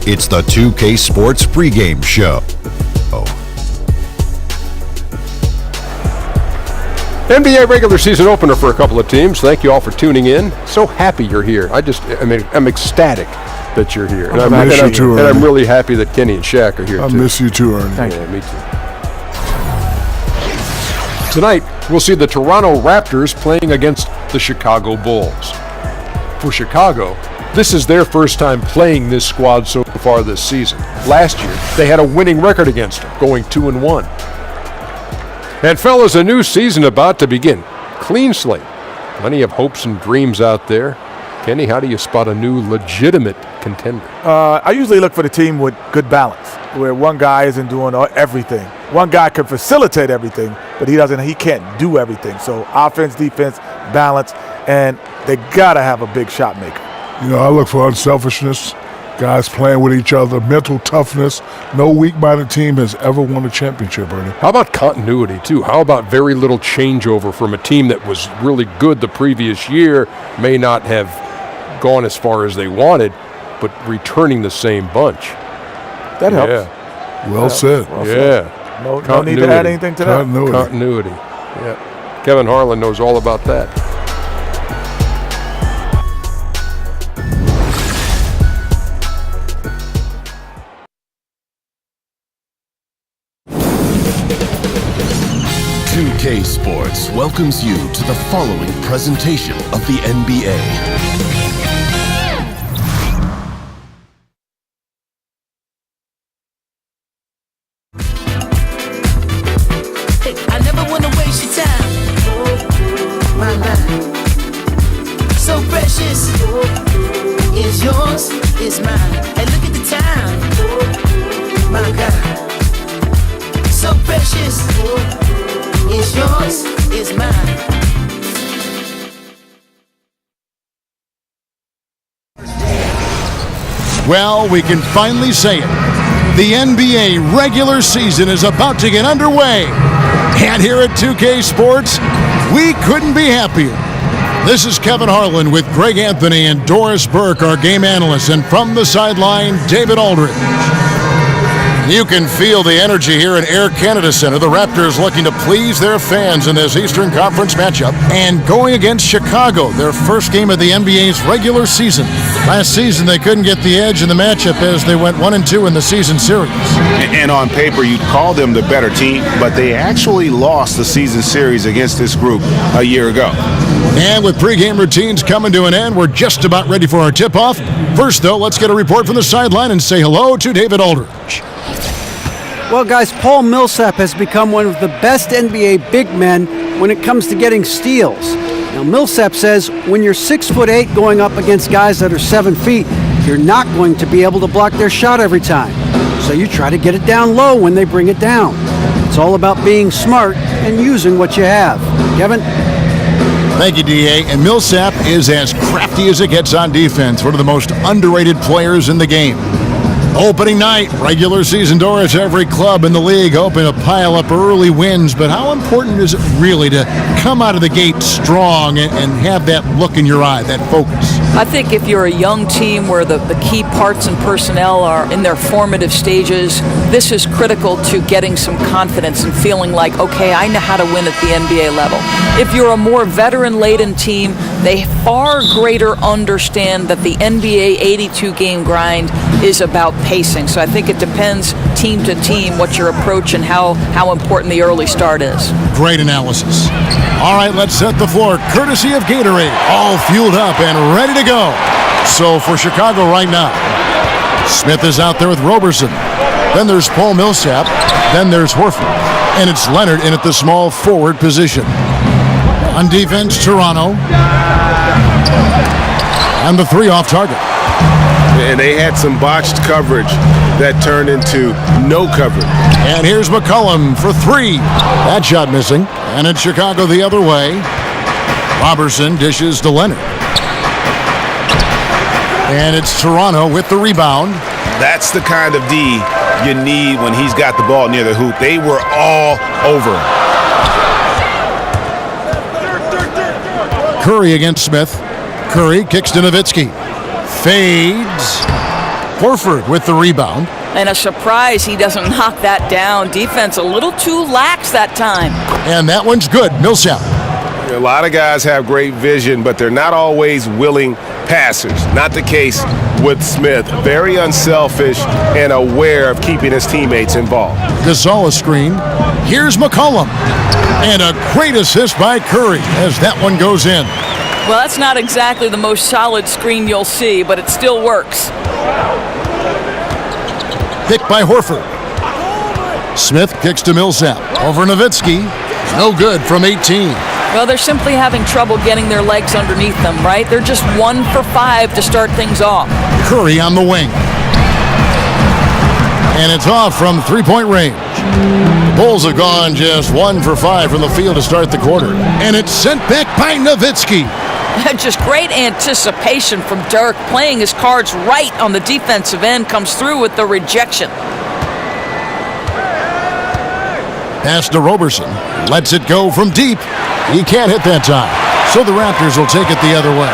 It's the 2K Sports pregame show. NBA regular season opener for a couple of teams. Thank you all for tuning in. So happy you're here. I'm ecstatic that you're here. I miss you too, Ernie. And I'm really happy that Kenny and Shaq are here too. I miss you too, Ernie. Yeah, me too. Tonight, we'll see the Toronto Raptors playing against the Chicago Bulls. For Chicago, this is their first time playing this squad so far this season. Last year, they had a winning record against them, going 2-1. And fellas, a new season about to begin. Clean slate. Plenty of hopes and dreams out there. Kenny, how do you spot a new legitimate contender? I usually look for the team with good balance, where one guy isn't doing everything. One guy can facilitate everything, but he can't do everything. So offense, defense, balance, and they gotta have a big shot maker. You know, I look for unselfishness, guys playing with each other, mental toughness. No weak-minded team has ever won a championship, Ernie. How about continuity, too? How about very little changeover from a team that was really good the previous year, may not have gone as far as they wanted, but returning the same bunch? That helps. Yeah. Well said. No need to add anything to that. Continuity. Yeah. Kevin Harlan knows all about that. K Sports welcomes you to the following presentation of the NBA. I never wanna waste your time. My life, so precious, is yours, is mine. Hey, look at the time. My God, so precious. Is yours, is mine. Well, we can finally say it. The NBA regular season is about to get underway. And here at 2K Sports, we couldn't be happier. This is Kevin Harlan with Greg Anthony and Doris Burke, our game analyst, and from the sideline, David Aldridge. You can feel the energy here at Air Canada Center. The Raptors looking to please their fans in this Eastern Conference matchup and going against Chicago, their first game of the NBA's regular season. Last season, they couldn't get the edge in the matchup as they went 1-2 in the season series. And on paper, you'd call them the better team, but they actually lost the season series against this group a year ago. And with pregame routines coming to an end, we're just about ready for our tip-off. First, though, let's get a report from the sideline and say hello to David Aldridge. Well, guys, Paul Millsap has become one of the best NBA big men when it comes to getting steals. Now, Millsap says when you're 6'8" going up against guys that are 7 feet, you're not going to be able to block their shot every time. So you try to get it down low when they bring it down. It's all about being smart and using what you have. Kevin? Thank you, D.A. And Millsap is as crafty as it gets on defense, one of the most underrated players in the game. Opening night, regular season, Doris, every club in the league hoping to pile up early wins, but how important is it really to come out of the gate strong and have that look in your eye, that focus? I think if you're a young team where the key parts and personnel are in their formative stages, this is critical to getting some confidence and feeling like, okay, I know how to win at the NBA level. If you're a more veteran-laden team, they far greater understand that the NBA 82-game grind is about pacing. So I think it depends team to team what your approach and how important the early start is. Great analysis. All right, let's set the floor. Courtesy of Gatorade, all fueled up and ready to go. So for Chicago right now, Smith is out there with Roberson. Then there's Paul Millsap. Then there's Horford. And it's Leonard in at the small forward position. On defense, Toronto. And the three off target. And they had some botched coverage that turned into no coverage. And here's McCollum for three. That shot missing. And it's Chicago the other way. Robertson dishes to Leonard. And it's Toronto with the rebound. That's the kind of D you need when he's got the ball near the hoop. They were all over him. Curry against Smith. Curry kicks to Nowitzki. Fades. Horford with the rebound. And a surprise, he doesn't knock that down. Defense a little too lax that time. And that one's good. Millsap. A lot of guys have great vision, but they're not always willing passers. Not the case with Smith. Very unselfish and aware of keeping his teammates involved. Gasol a screen. Here's McCollum. And a great assist by Curry as that one goes in. Well, that's not exactly the most solid screen you'll see, but it still works. Picked by Horford. Smith kicks to Millsap. Over Nowitzki. No good from 18. Well, they're simply having trouble getting their legs underneath them, right? They're just 1 for 5 to start things off. Curry on the wing. And it's off from three-point range. The Bulls have gone just 1 for 5 from the field to start the quarter. And it's sent back by Nowitzki. Just great anticipation from Dirk, playing his cards right on the defensive end, comes through with the rejection. Pass to Roberson. Lets it go from deep. He can't hit that time. So the Raptors will take it the other way.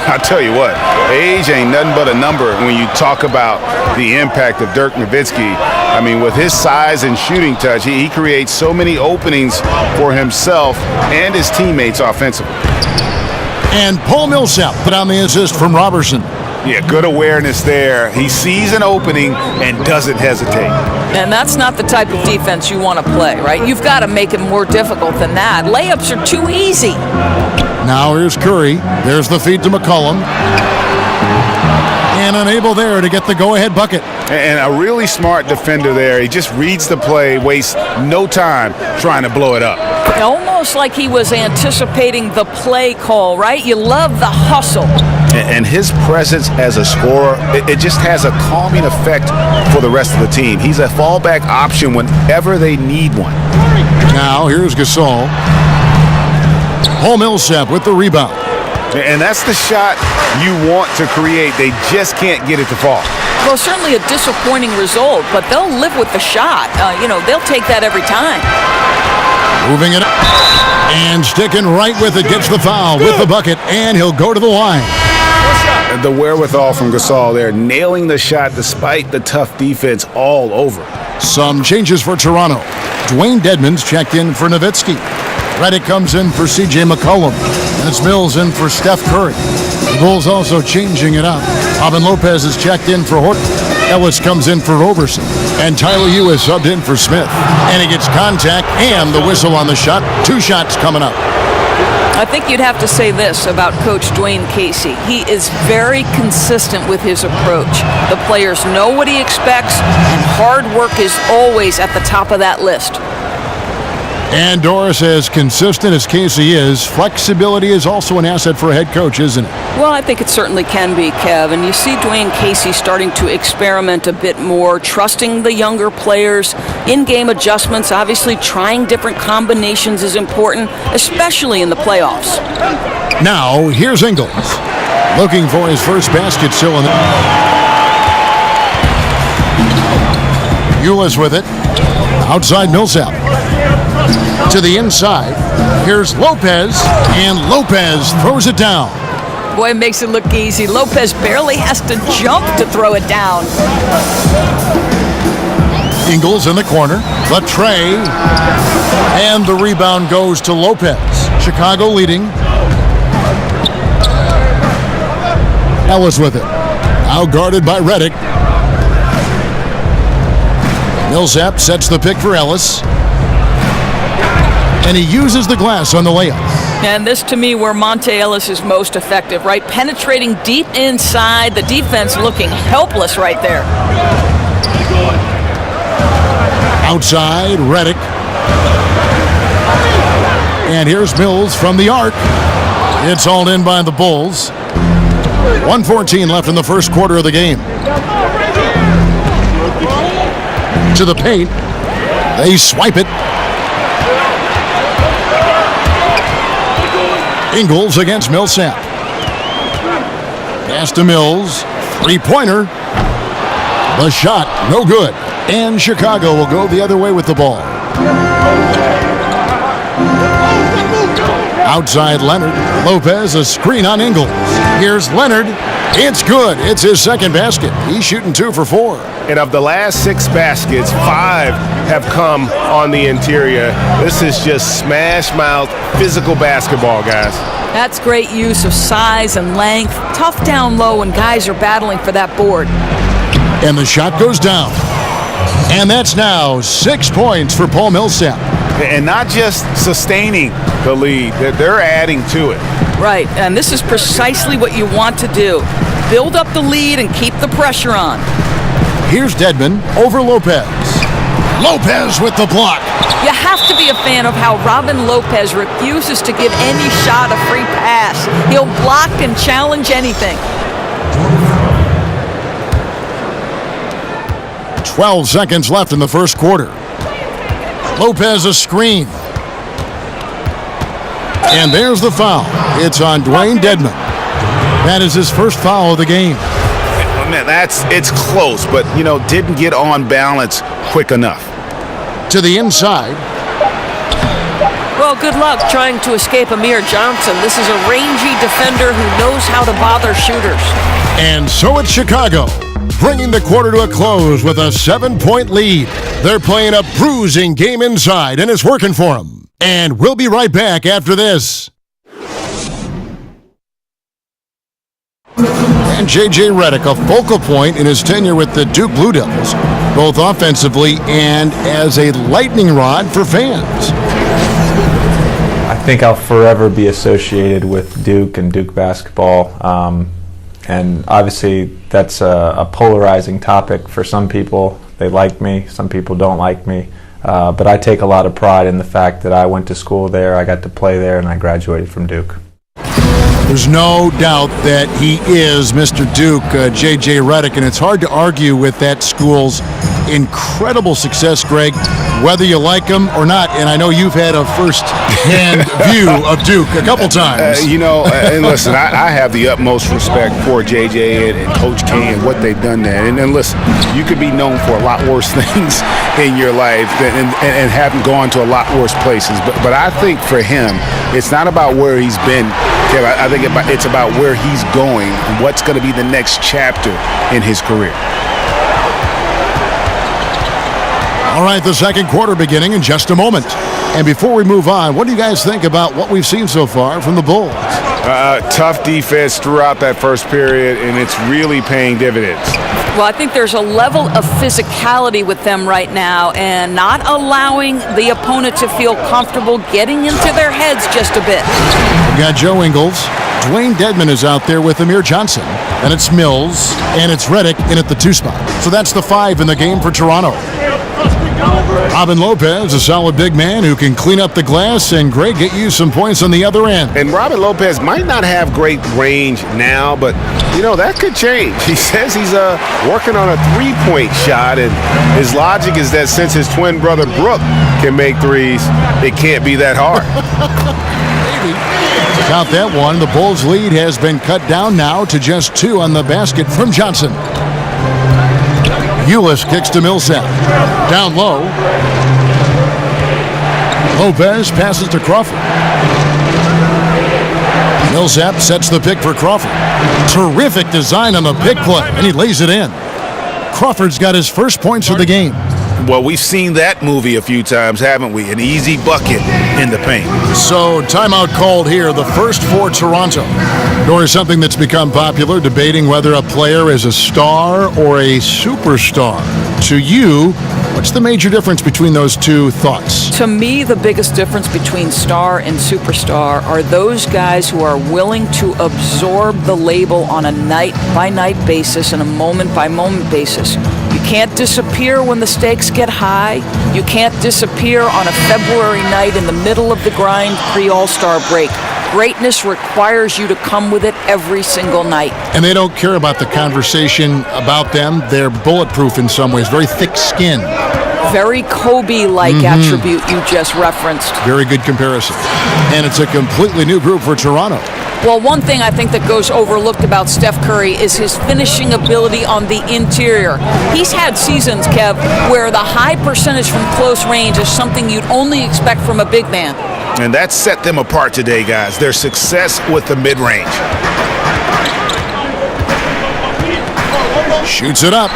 I tell you what, age ain't nothing but a number when you talk about the impact of Dirk Nowitzki. I mean, with his size and shooting touch, he creates so many openings for himself and his teammates offensively. And Paul Millsap put on the assist from Roberson. Yeah, good awareness there. He sees an opening and doesn't hesitate. And that's not the type of defense you want to play, right? You've got to make it more difficult than that. Layups are too easy. Now here's Curry. There's the feed to McCollum. And unable there to get the go-ahead bucket. And a really smart defender there. He just reads the play, wastes no time trying to blow it up. Almost like he was anticipating the play call, right? You love the hustle. And his presence as a scorer, it just has a calming effect for the rest of the team. He's a fallback option whenever they need one. Now here's Gasol. Paul Millsap with the rebound. And that's the shot you want to create. They just can't get it to fall. Well, certainly a disappointing result, but they'll live with the shot. They'll take that every time. Moving it up and sticking right with it. Gets the foul with the bucket, and he'll go to the line. The wherewithal from Gasol there, nailing the shot despite the tough defense all over. Some changes for Toronto. Dwayne Dedmon's checked in for Nowitzki. Redick comes in for C.J. McCollum. And it's Mills in for Steph Curry. The Bulls also changing it up. Robin Lopez is checked in for Horton. Ellis comes in for Roberson. And Tyler Hugh is subbed in for Smith. And he gets contact and the whistle on the shot. 2 shots coming up. I think you'd have to say this about Coach Dwayne Casey. He is very consistent with his approach. The players know what he expects, and hard work is always at the top of that list. And Doris, as consistent as Casey is, flexibility is also an asset for a head coach, isn't it? Well, I think it certainly can be, Kev. And you see Dwayne Casey starting to experiment a bit more, trusting the younger players, in-game adjustments. Obviously, trying different combinations is important, especially in the playoffs. Now, here's Ingles, looking for his first basket still in the... Ulis with it. Outside Millsap. To the inside. Here's Lopez, and Lopez throws it down. Boy, it makes it look easy. Lopez barely has to jump to throw it down. Ingles in the corner. The tray. And the rebound goes to Lopez. Chicago leading. Ellis with it. Now guarded by Redick. Millsap sets the pick for Ellis. And he uses the glass on the layup. And this, to me, where Monte Ellis is most effective, right? Penetrating deep inside, the defense looking helpless right there. Outside, Redick. And here's Mills from the arc. It's hauled in by the Bulls. 1:14 left in the first quarter of the game. To the paint. They swipe it. Ingles against Millsap. Pass to Mills. 3-pointer. The shot, no good. And Chicago will go the other way with the ball. Outside Leonard. Lopez, a screen on Ingles. Here's Leonard. It's good. It's his second basket. He's shooting 2 for 4. And of the last 6 baskets, 5 have come on the interior. This is just smash mouth, physical basketball, guys. That's great use of size and length. Tough down low when guys are battling for that board. And the shot goes down. And that's now 6 points for Paul Millsap. And not just sustaining the lead, they're adding to it. Right, and this is precisely what you want to do. Build up the lead and keep the pressure on. Here's Dedmon over Lopez. Lopez with the block. You have to be a fan of how Robin Lopez refuses to give any shot a free pass. He'll block and challenge anything. 12 seconds left in the first quarter. Lopez a screen. And there's the foul. It's on Dwayne Dedmon. That is his first foul of the game. Man, it's close, but, didn't get on balance quick enough. To the inside. Well, good luck trying to escape Amir Johnson. This is a rangy defender who knows how to bother shooters. And so it's Chicago, bringing the quarter to a close with a 7-point lead. They're playing a bruising game inside, and it's working for them. And we'll be right back after this. And J.J. Redick, a focal point in his tenure with the Duke Blue Devils, both offensively and as a lightning rod for fans. I think I'll forever be associated with Duke and Duke basketball. And obviously that's a polarizing topic for some people. They like me, some people don't like me. But I take a lot of pride in the fact that I went to school there, I got to play there, and I graduated from Duke. There's no doubt that he is Mr. Duke, J.J. Redick, and it's hard to argue with that school's incredible success, Greg, whether you like him or not. And I know you've had a first-hand view of Duke a couple times. And listen, I have the utmost respect for J.J. and Coach K and what they've done there. And listen, you could be known for a lot worse things in your life and haven't gone to a lot worse places. But I think for him, it's not about where he's been. I think it's about where he's going and what's going to be the next chapter in his career. All right, the second quarter beginning in just a moment. And before we move on, what do you guys think about what we've seen so far from the Bulls? Tough defense throughout that first period, and it's really paying dividends. Well, I think there's a level of physicality with them right now and not allowing the opponent to feel comfortable getting into their heads just a bit. We've got Joe Ingles. Dwayne Dedmon is out there with Amir Johnson. And it's Mills. And it's Redick in at the 2 spot. So that's the 5 in the game for Toronto. Robin Lopez, a solid big man who can clean up the glass and, Greg, get you some points on the other end. And Robin Lopez might not have great range now, but, that could change. He says he's working on a 3-point shot, and his logic is that since his twin brother Brooke can make threes, it can't be that hard. Maybe. Count that one. The Bulls' lead has been cut down now to just 2 on the basket from Johnson. Ulis kicks to Millsap. Down low. Lopez passes to Crawford. Millsap sets the pick for Crawford. Terrific design on the pick play, and he lays it in. Crawford's got his first points of the game. Well, we've seen that movie a few times, haven't we? An easy bucket in the paint. So, timeout called here, the first for Toronto. Or something that's become popular, debating whether a player is a star or a superstar. To you, what's the major difference between those two thoughts? To me, the biggest difference between star and superstar are those guys who are willing to absorb the label on a night-by-night basis and a moment-by-moment basis. You can't disappear when the stakes get high. You can't disappear on a February night in the middle of the grind pre-All-Star break. Greatness requires you to come with it every single night. And they don't care about the conversation about them. They're bulletproof in some ways, very thick skin. Very Kobe-like attribute you just referenced. Very good comparison. And it's a completely new group for Toronto. Well, one thing I think that goes overlooked about Steph Curry is his finishing ability on the interior. He's had seasons, Kev, where the high percentage from close range is something you'd only expect from a big man. And that set them apart today, guys. Their success with the mid-range. Shoots it up.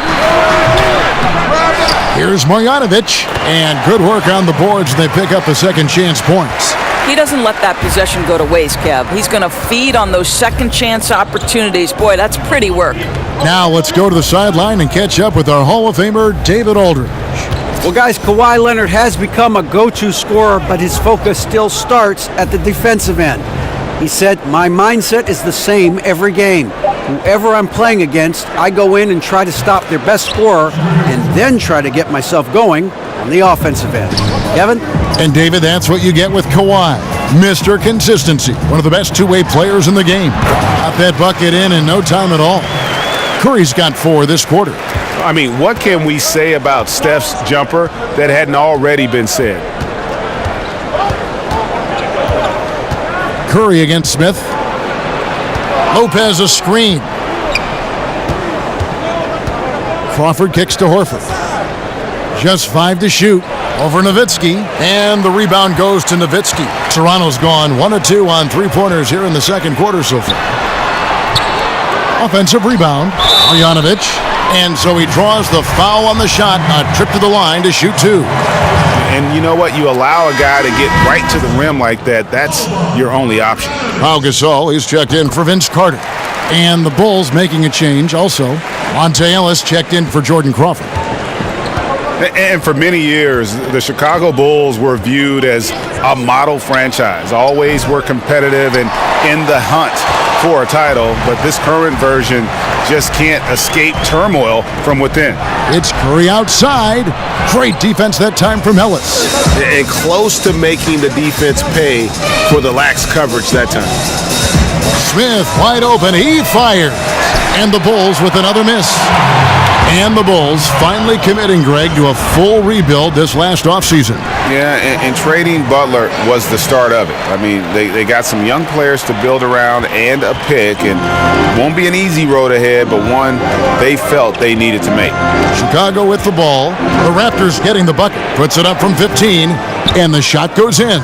Here's Marjanovic, and good work on the boards. They pick up the second chance points. He doesn't let that possession go to waste, Kev. He's going to feed on those second chance opportunities. Boy, that's pretty work. Now let's go to the sideline and catch up with our Hall of Famer, David Aldridge. Well, guys, Kawhi Leonard has become a go-to scorer, but his focus still starts at the defensive end. He said, "My mindset is the same every game. Whoever I'm playing against, I go in and try to stop their best scorer and then try to get myself going on the offensive end." Kevin? And David, that's what you get with Kawhi. Mr. Consistency, one of the best two-way players in the game. Got that bucket in no time at all. Curry's got 4 this quarter. I mean, what can we say about Steph's jumper that hadn't already been said? Curry against Smith. Lopez a screen. Crawford kicks to Horford. Just 5 to shoot. Over Nowitzki, and the rebound goes to Nowitzki. Toronto's gone 1 of 2 on 3-pointers here in the second quarter so far. Offensive rebound, Marjanovic, and so he draws the foul on the shot, a trip to the line to shoot 2. And you know what? You allow a guy to get right to the rim like that, that's your only option. Pau Gasol, he's checked in for Vince Carter. And the Bulls making a change also. Monte Ellis checked in for Jordan Crawford. And for many years, the Chicago Bulls were viewed as a model franchise. Always were competitive and in the hunt for a title, but this current version just can't escape turmoil from within. It's Curry outside. Great defense that time from Ellis. And close to making the defense pay for the lax coverage that time. Smith wide open. He fires. And the Bulls with another miss. And the Bulls finally committing, Greg, to a full rebuild this last offseason. Yeah, and trading Butler was the start of it. I mean, they got some young players to build around and a pick, and it won't be an easy road ahead, but one they felt they needed to make. Chicago with the ball. The Raptors getting the bucket. Puts it up from 15, and the shot goes in.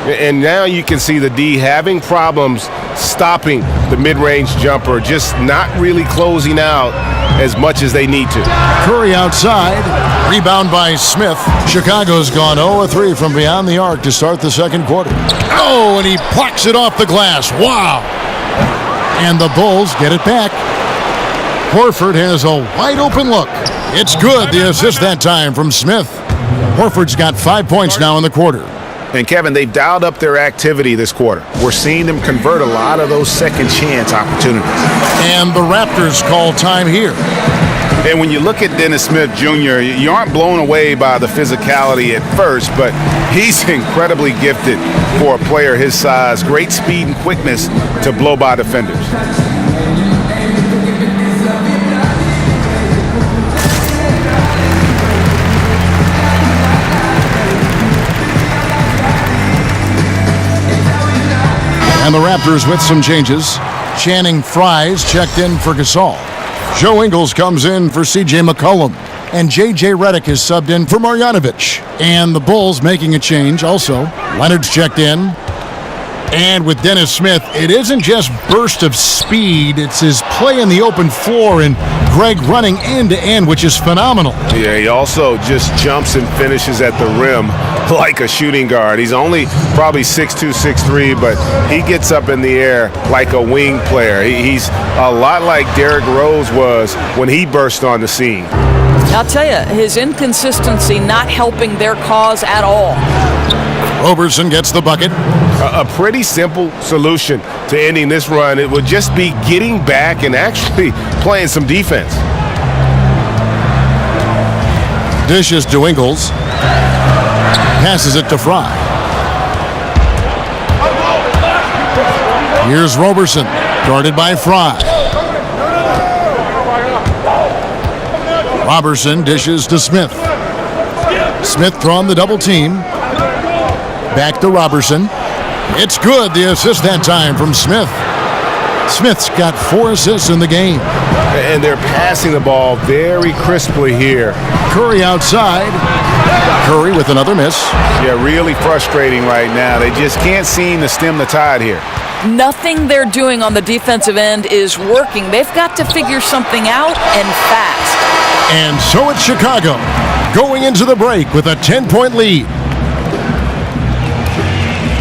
And now you can see the D having problems stopping the mid-range jumper, just not really closing out as much as they need to. Curry outside. Rebound by Smith. Chicago's gone 0 of 3 from beyond the arc to start the second quarter. Oh, and he plucks it off the glass. Wow. And the Bulls get it back. Horford has a wide open look. It's good. The assist that time from Smith. Horford's got 5 points now in the quarter. And Kevin, they've dialed up their activity this quarter. We're seeing them convert a lot of those second chance opportunities. And the Raptors call time here. And when you look at Dennis Smith Jr., you aren't blown away by the physicality at first, but he's incredibly gifted for a player his size. Great speed and quickness to blow by defenders. And the Raptors with some changes. Channing Frye's checked in for Gasol. Joe Ingles comes in for C.J. McCollum. And J.J. Redick is subbed in for Marjanovic. And the Bulls making a change also. Leonard's checked in. And with Dennis Smith, it isn't just burst of speed, it's his play in the open floor and Greg running end to end, which is phenomenal. Yeah, he also just jumps and finishes at the rim like a shooting guard. He's only probably 6'2", 6'3", but he gets up in the air like a wing player. He's a lot like Derrick Rose was when he burst on the scene. I'll tell you, his inconsistency not helping their cause at all. Roberson gets the bucket. A pretty simple solution to ending this run. It would just be getting back and actually playing some defense. Dishes to Ingles. Passes it to Fry. Here's Roberson, guarded by Fry. Roberson dishes to Smith. Smith drawn the double team. Back to Roberson. It's good. The assist that time from Smith. Smith's got 4 assists in the game. And they're passing the ball very crisply here. Curry outside. Curry with another miss. Yeah, really frustrating right now. They just can't seem to stem the tide here. Nothing they're doing on the defensive end is working. They've got to figure something out, and fast. And so it's Chicago going into the break with a 10-point lead.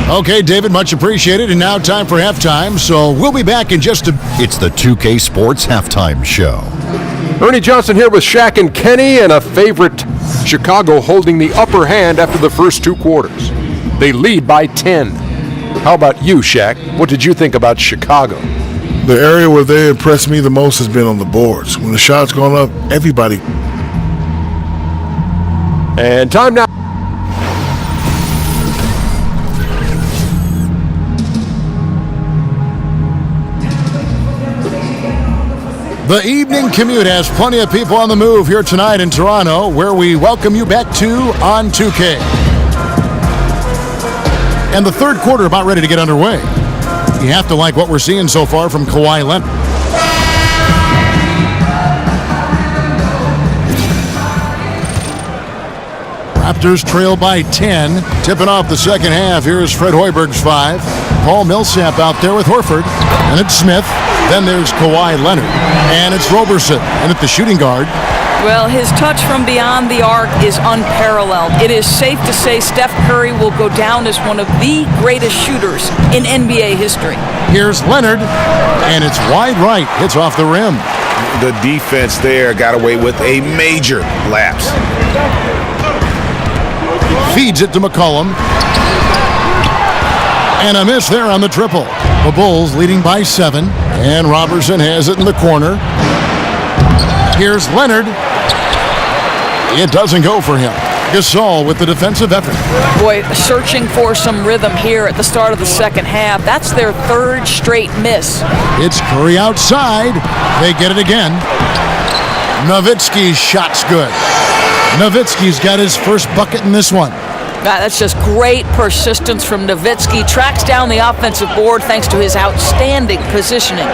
Okay, David, much appreciated. And now time for halftime, so we'll be back in just a... It's the 2K Sports Halftime Show. Ernie Johnson here with Shaq and Kenny, and a favorite, Chicago holding the upper hand after the first 2 quarters. They lead by 10. How about you, Shaq? What did you think about Chicago? The area where they impressed me the most has been on the boards. When the shot's gone up, everybody. And time now. The evening commute has plenty of people on the move here tonight in Toronto, where we welcome you back to On 2K. And the third quarter about ready to get underway. You have to like what we're seeing so far from Kawhi Leonard. Raptors trail by 10. Tipping off the second half. Here's Fred Hoiberg's 5. Paul Millsap out there with Horford. And it's Smith. Then there's Kawhi Leonard. And it's Roberson. And at the shooting guard. Well, his touch from beyond the arc is unparalleled. It is safe to say Steph Curry will go down as one of the greatest shooters in NBA history. Here's Leonard. And it's wide right. Hits off the rim. The defense there got away with a major lapse. Feeds it to McCollum. And a miss there on the triple. The Bulls leading by 7. And Robertson has it in the corner. Here's Leonard. It doesn't go for him. Gasol with the defensive effort. Boy, searching for some rhythm here at the start of the second half. That's their 3rd straight miss. It's Curry outside. They get it again. Nowitzki's shot's good. Nowitzki's got his first bucket in this one. That's just great persistence from Nowitzki. Tracks down the offensive board thanks to his outstanding positioning.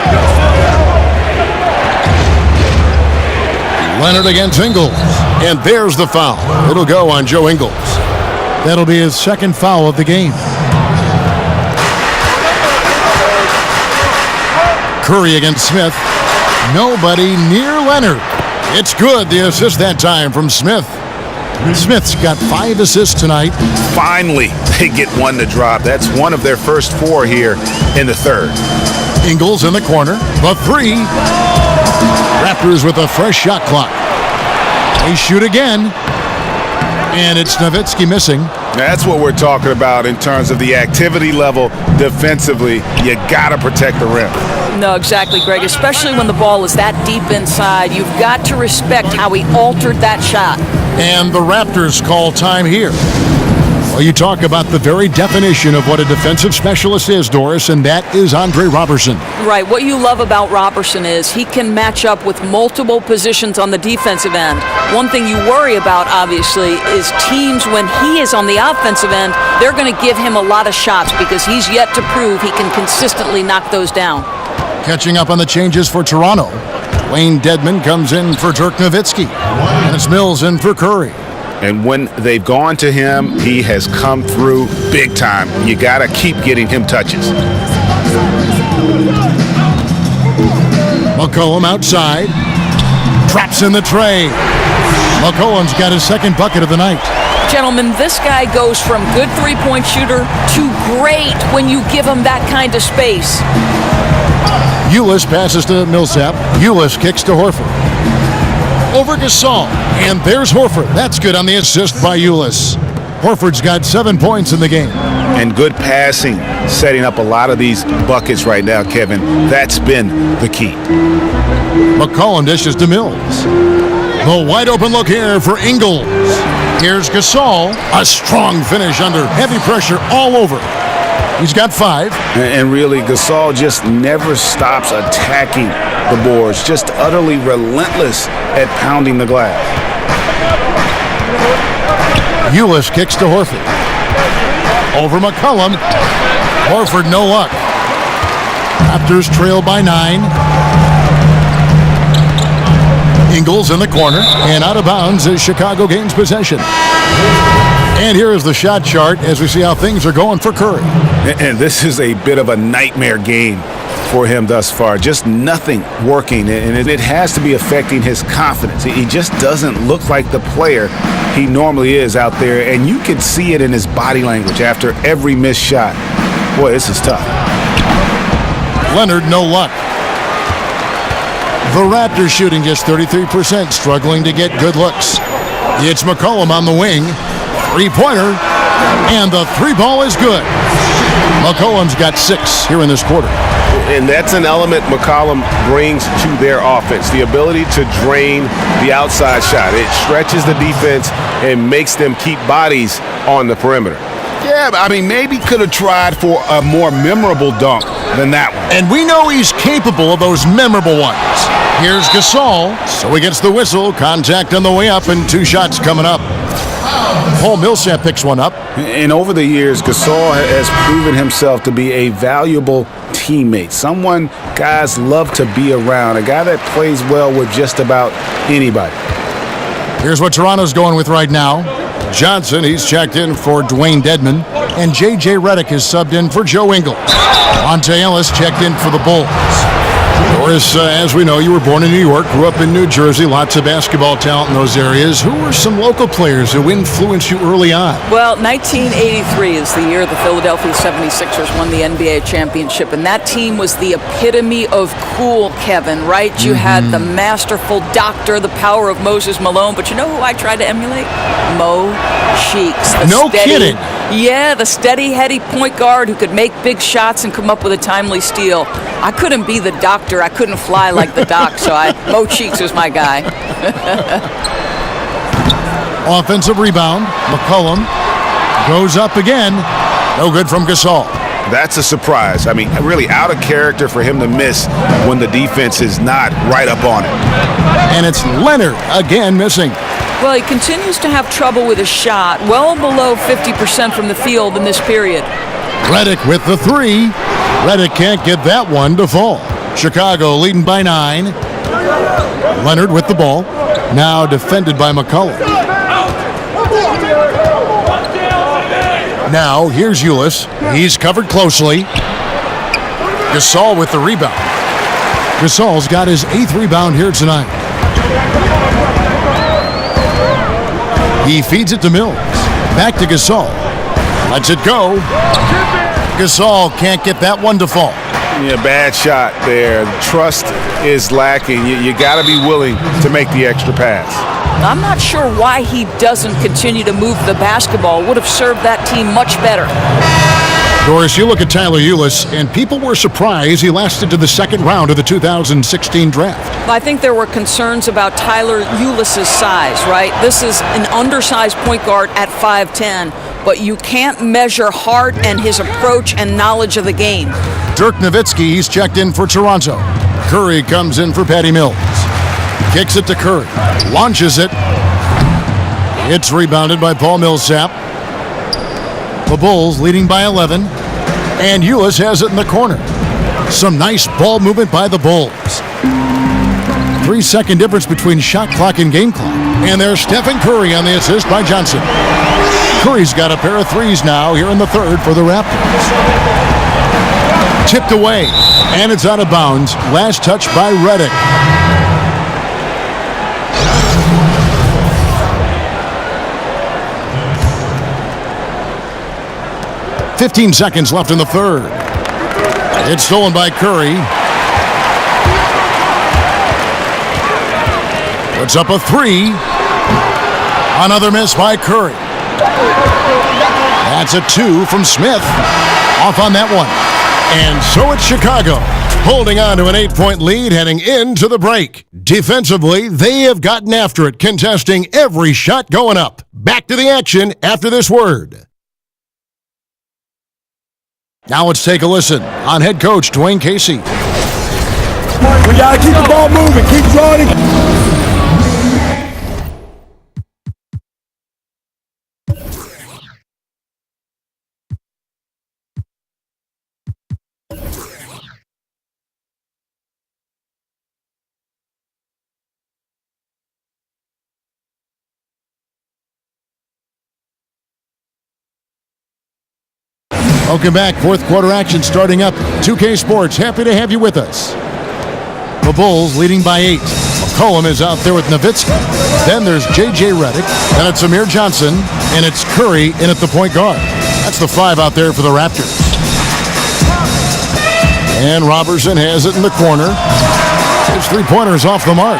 Leonard against Ingles. And there's the foul. It'll go on Joe Ingles. That'll be his 2nd foul of the game. Curry against Smith. Nobody near Leonard. It's good. The assist that time from Smith. Smith's got 5 assists tonight. Finally, they get one to drop. That's one of their first 4 here in the third. Ingles in the corner. The 3. Raptors with a fresh shot clock. They shoot again. And it's Nowitzki missing. That's what we're talking about in terms of the activity level defensively. You got to protect the rim. No, exactly, Greg. Especially when the ball is that deep inside. You've got to respect how he altered that shot. And the Raptors call time here. Well, you talk about the very definition of what a defensive specialist is, Doris, and that is Andre Roberson. Right. What you love about Roberson is he can match up with multiple positions on the defensive end. One thing you worry about, obviously, is teams when he is on the offensive end, they're going to give him a lot of shots because he's yet to prove he can consistently knock those down. Catching up on the changes for Toronto. Wayne Dedmon comes in for Dirk Nowitzki. And it's Mills in for Curry. And when they've gone to him, he has come through big time. You got to keep getting him touches. McCollum outside. Traps in the tray. McCollum's got his 2nd bucket of the night. Gentlemen, this guy goes from good 3-point shooter to great when you give him that kind of space. Ulis passes to Millsap. Ulis kicks to Horford. Over Gasol. And there's Horford. That's good on the assist by Ulis. Horford's got 7 points in the game. And good passing, setting up a lot of these buckets right now, Kevin. That's been the key. McCollum dishes to Mills. The wide open look here for Ingles. Here's Gasol. A strong finish under heavy pressure all over. He's got 5. And really, Gasol just never stops attacking the boards. Just utterly relentless at pounding the glass. Ulis kicks to Horford. Over McCollum. Horford, no luck. Raptors trail by 9. Ingles in the corner and out of bounds as Chicago gains possession. And here is the shot chart as we see how things are going for Curry. And this is a bit of a nightmare game for him thus far. Just nothing working, and it has to be affecting his confidence. He just doesn't look like the player he normally is out there, and you can see it in his body language after every missed shot. Boy, this is tough. Leonard, no luck. The Raptors shooting just 33%, struggling to get good looks. It's McCollum on the wing. Three-pointer, and the three ball is good. McCollum's got 6 here in this quarter. And that's an element McCollum brings to their offense, the ability to drain the outside shot. It stretches the defense and makes them keep bodies on the perimeter. Yeah, I mean, maybe could have tried for a more memorable dunk than that one. And we know he's capable of those memorable ones. Here's Gasol, so he gets the whistle. Contact on the way up, and 2 shots coming up. Paul Millsap picks one up. And over the years, Gasol has proven himself to be a valuable teammate, someone guys love to be around, a guy that plays well with just about anybody. Here's what Toronto's going with right now. Johnson, he's checked in for Dwayne Dedmon, and J.J. Redick is subbed in for Joe Ingles. Monte Ellis checked in for the Bulls. Doris, as we know, you were born in New York, grew up in New Jersey, lots of basketball talent in those areas. Who were some local players who influenced you early on? Well, 1983 is the year the Philadelphia 76ers won the NBA championship, and that team was the epitome of cool, Kevin, right? You had the masterful doctor, the power of Moses Malone, but you know who I tried to emulate? Mo Cheeks. No kidding. Yeah, the steady, heady point guard who could make big shots and come up with a timely steal. I couldn't be the doctor. I couldn't fly like the doc, so Mo Cheeks was my guy. Offensive rebound. McCollum goes up again. No good from Gasol. That's a surprise. I mean, really out of character for him to miss when the defense is not right up on it. And it's Leonard again missing. Well, he continues to have trouble with his shot, well below 50% from the field in this period. Redick with the 3. Redick can't get that one to fall. Chicago leading by 9. Leonard with the ball. Now defended by McCollum. Now here's Ulis. He's covered closely. Gasol with the rebound. Gasol's got his 8th rebound here tonight. He feeds it to Mills. Back to Gasol. Lets it go. Gasol can't get that one to fall. Yeah, bad shot there. Trust is lacking. You got to be willing to make the extra pass. I'm not sure why he doesn't continue to move the basketball. Would have served that team much better. Doris, you look at Tyler Ulis, and people were surprised he lasted to the second round of the 2016 draft. I think there were concerns about Tyler Ulis' size, right? This is an undersized point guard at 5'10", but you can't measure heart and his approach and knowledge of the game. Dirk Nowitzki, he's checked in for Toronto. Curry comes in for Patty Mills. Kicks it to Curry. Launches it. It's rebounded by Paul Millsap. The Bulls leading by 11. And Ulis has it in the corner. Some nice ball movement by the Bulls. 3-second difference between shot clock and game clock. And there's Stephen Curry on the assist by Johnson. Curry's got a pair of 3s now here in the third for the Raptors. Tipped away. And it's out of bounds. Last touch by Redick. .15 seconds left in the third. It's stolen by Curry. Puts up a 3. Another miss by Curry. That's a 2 from Smith. Off on that one. And so it's Chicago, holding on to an 8-point lead heading into the break. Defensively, they have gotten after it, contesting every shot going up. Back to the action after this word. Now let's take a listen on head coach Dwayne Casey. We got to keep the ball moving, keep drawing. Welcome back. Fourth quarter action starting up. 2K Sports, happy to have you with us. The Bulls leading by 8. McCollum is out there with Nowitzki. Then there's J.J. Redick. Then it's Amir Johnson. And it's Curry in at the point guard. That's the 5 out there for the Raptors. And Robertson has it in the corner. His three-pointer's off the mark.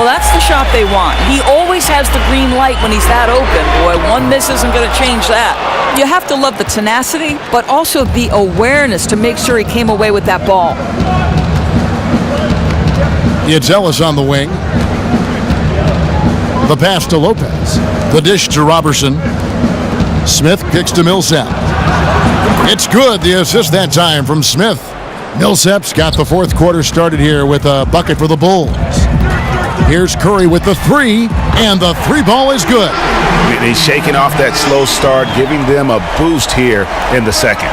Well, that's the shot they want. He always has the green light when he's that open. Boy, one miss isn't going to change that. You have to love the tenacity, but also the awareness to make sure he came away with that ball. It's Ellis on the wing. The pass to Lopez. The dish to Robertson. Smith kicks to Millsap. It's good. The assist that time from Smith. Millsap's got the fourth quarter started here with a bucket for the Bulls. Here's Curry with the 3, and the 3 ball is good. He's shaking off that slow start, giving them a boost here in the second.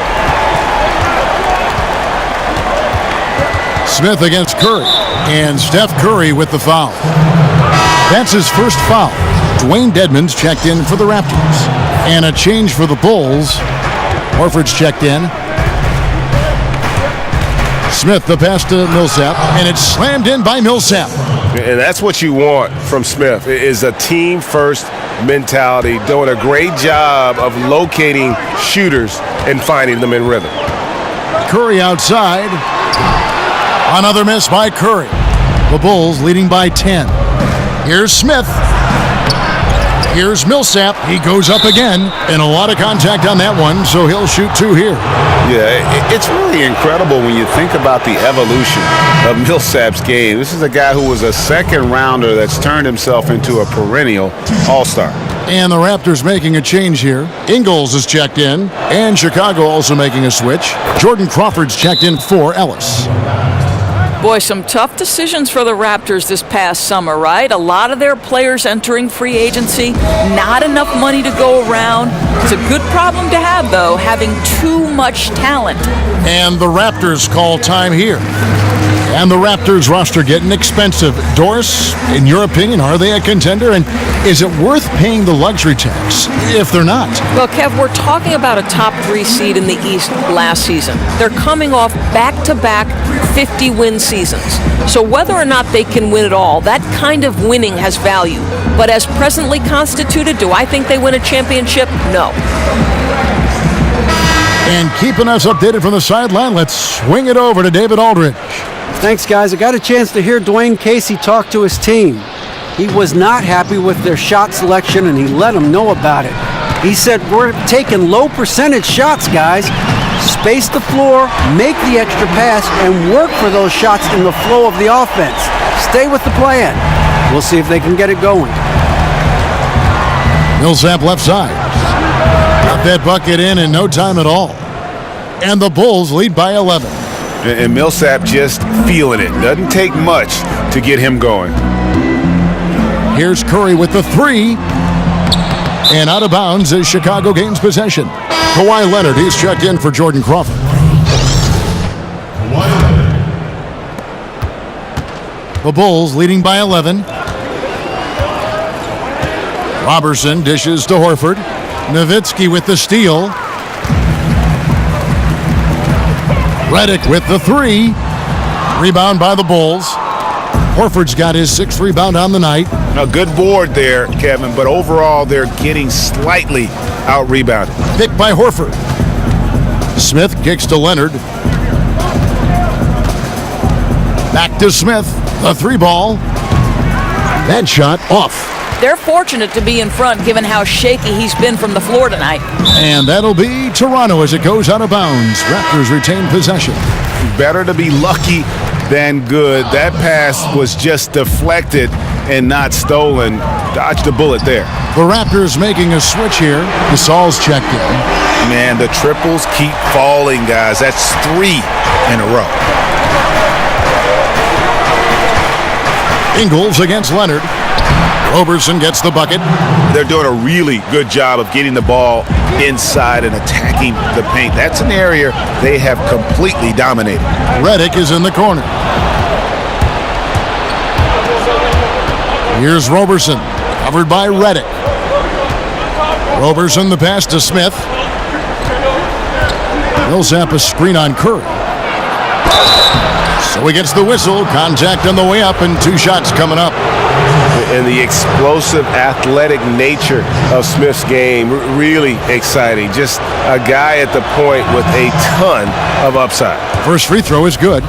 Smith against Curry, and Steph Curry with the foul. That's his first foul. Dwayne Dedmon's checked in for the Raptors. And a change for the Bulls. Horford's checked in. Smith, the pass to Millsap, and it's slammed in by Millsap. And that's what you want from Smith, is a team-first mentality, doing a great job of locating shooters and finding them in rhythm. Curry outside. Another miss by Curry. The Bulls leading by 10. Here's Smith. Here's Millsap. He goes up again, and a lot of contact on that one, so he'll shoot 2 here. Yeah, it's really incredible when you think about the evolution of Millsap's game. This is a guy who was a second rounder that's turned himself into a perennial all-star. And the Raptors making a change here. Ingles is checked in, and Chicago also making a switch. Jordan Crawford's checked in for Ellis. Boy, some tough decisions for the Raptors this past summer, right? A lot of their players entering free agency, not enough money to go around. It's a good problem to have, though, having too much talent. And the Raptors call time here. And the Raptors roster getting expensive. Doris, in your opinion, are they a contender? And is it worth paying the luxury tax if they're not? Well, Kev, we're talking about a top 3 seed in the East last season. They're coming off back-to-back 50-win seasons. So whether or not they can win it all, that kind of winning has value. But as presently constituted, do I think they win a championship? No. And keeping us updated from the sideline, let's swing it over to David Aldridge. Thanks, guys. I got a chance to hear Dwayne Casey talk to his team. He was not happy with their shot selection, and he let them know about it. He said, we're taking low percentage shots, guys. Space the floor, make the extra pass, and work for those shots in the flow of the offense. Stay with the plan. We'll see if they can get it going. Millsap left side. Got that bucket in no time at all. And the Bulls lead by 11. And Millsap just feeling it. Doesn't take much to get him going. Here's Curry with the 3. And out of bounds as Chicago gains possession. Kawhi Leonard, he's checked in for Jordan Crawford. The Bulls leading by 11. Robertson dishes to Horford. Nowitzki with the steal. Redick with the 3. Rebound by the Bulls. Horford's got his 6th rebound on the night. A good board there, Kevin, but overall they're getting slightly out-rebounded. Picked by Horford. Smith kicks to Leonard. Back to Smith. The 3 ball. That shot off. They're fortunate to be in front given how shaky he's been from the floor tonight. And that'll be Toronto as it goes out of bounds. Raptors retain possession. Better to be lucky than good. That pass was just deflected and not stolen. Dodged a bullet there. The Raptors making a switch here. Gasol's checked in. Man, the triples keep falling, guys. That's 3 in a row. Ingles against Leonard. Robertson gets the bucket. They're doing a really good job of getting the ball inside and attacking the paint. That's an area they have completely dominated. Redick is in the corner. Here's Robertson, covered by Redick. Robertson the pass to Smith. Millsap a screen on Curry. So he gets the whistle. Contact on the way up and 2 shots coming up. And the explosive, athletic nature of Smith's game, really exciting. Just a guy at the point with a ton of upside. First free throw is good.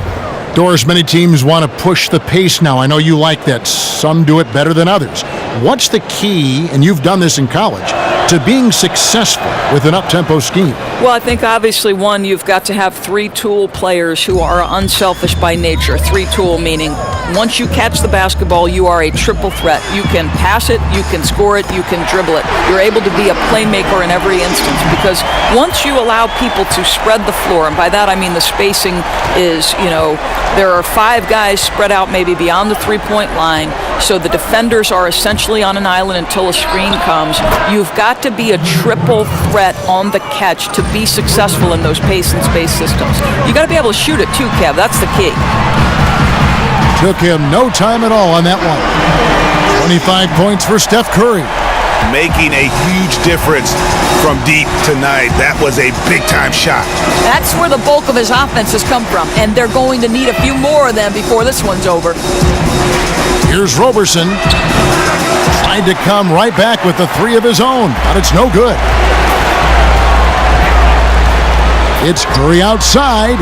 Doris, many teams want to push the pace now. I know you like that. Some do it better than others. What's the key, and you've done this in college, to being successful with an up-tempo scheme? Well, I think obviously, one, you've got to have 3-tool players who are unselfish by nature. 3-tool meaning once you catch the basketball, you are a triple threat. You can pass it, you can score it, you can dribble it. You're able to be a playmaker in every instance because once you allow people to spread the floor, and by that I mean the spacing is, there are 5 guys spread out maybe beyond the 3-point line, so the defenders are essentially on an island until a screen comes. You've got to be a triple threat on the catch to be successful in those pace and space systems. You got to be able to shoot it too, Kev. That's the key. Took him no time at all on that one. 25 points for Steph Curry. Making a huge difference from deep tonight. That was a big-time shot. That's where the bulk of his offense has come from, and they're going to need a few more of them before this one's over. Here's Roberson. Tried to come right back with the 3 of his own, but it's no good. It's Curry outside,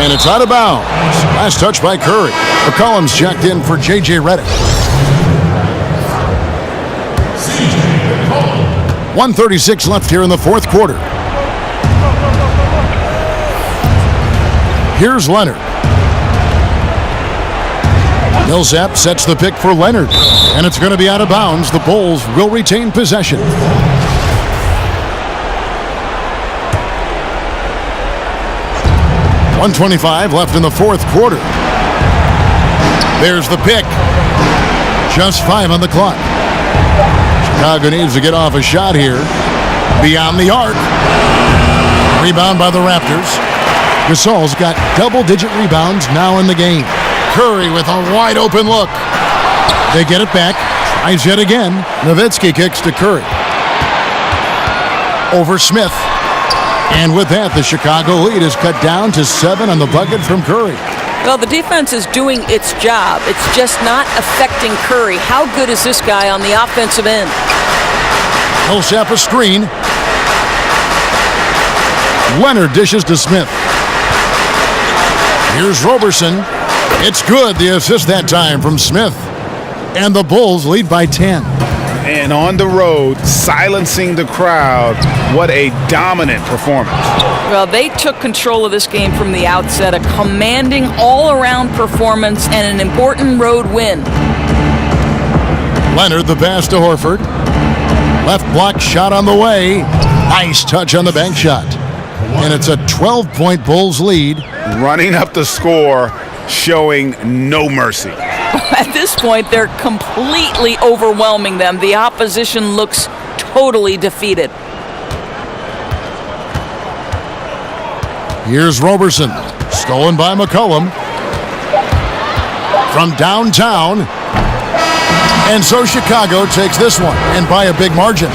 and it's out of bounds. Last touch by Curry. McCollum's checked in for J.J. Redick. 1:36 left here in the fourth quarter. Here's Leonard. Millsap sets the pick for Leonard, and it's going to be out of bounds. The Bulls will retain possession. .125 left in the fourth quarter. There's the pick. Just 5 on the clock. Chicago needs to get off a shot here. Beyond the arc. Rebound by the Raptors. Gasol's got double-digit rebounds now in the game. Curry with a wide-open look. They get it back. Tries yet again. Nowitzki kicks to Curry. Over Smith. And with that, the Chicago lead is cut down to 7 on the bucket from Curry. Well, the defense is doing its job. It's just not affecting Curry. How good is this guy on the offensive end? Millsap a screen. Leonard dishes to Smith. Here's Roberson. It's good. The assist that time from Smith. And the Bulls lead by 10. And on the road, silencing the crowd. What a dominant performance. Well, they took control of this game from the outset, a commanding all-around performance and an important road win. Leonard the pass to Horford. Left block shot on the way. Nice touch on the bank shot. And it's a 12-point Bulls lead. Running up the score, showing no mercy. At this point, they're completely overwhelming them. The opposition looks totally defeated. Here's Roberson. Stolen by McCollum. From downtown. And so Chicago takes this one, and by a big margin.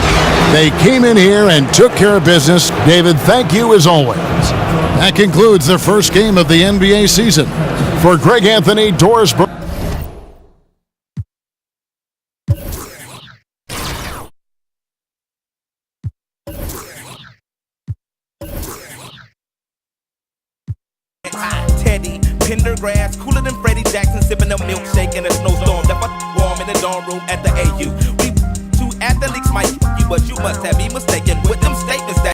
They came in here and took care of business. David, thank you as always. That concludes the first game of the NBA season. For Greg Anthony, Doris Burke. Teddy, Pendergrass, cooler than Freddie Jackson, sipping a milkshake in a snowstorm. That warm in the dorm room at the AU. We two athletes might you, but you must have me mistaken with them statements that